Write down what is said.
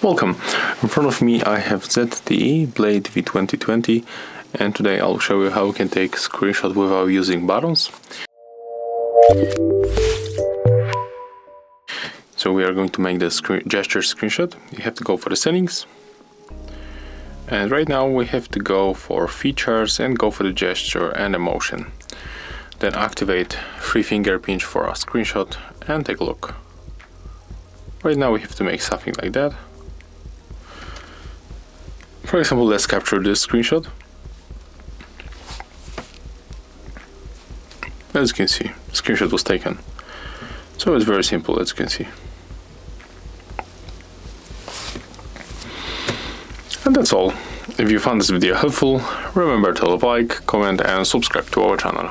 Welcome. In front of me I have ZTE Blade V2020, and today I'll show you how you can take screenshot without using buttons. So we are going to make the gesture screenshot. You have to go for the settings, and right now we have to go for features and go for the gesture and emotion. Then activate 3-finger pinch for a screenshot and take a look. Right now we have to make something like that. For example, let's capture this screenshot. As you can see, the screenshot was taken. So it's very simple, as you can see. And that's all. If you found this video helpful, remember to like, comment and subscribe to our channel.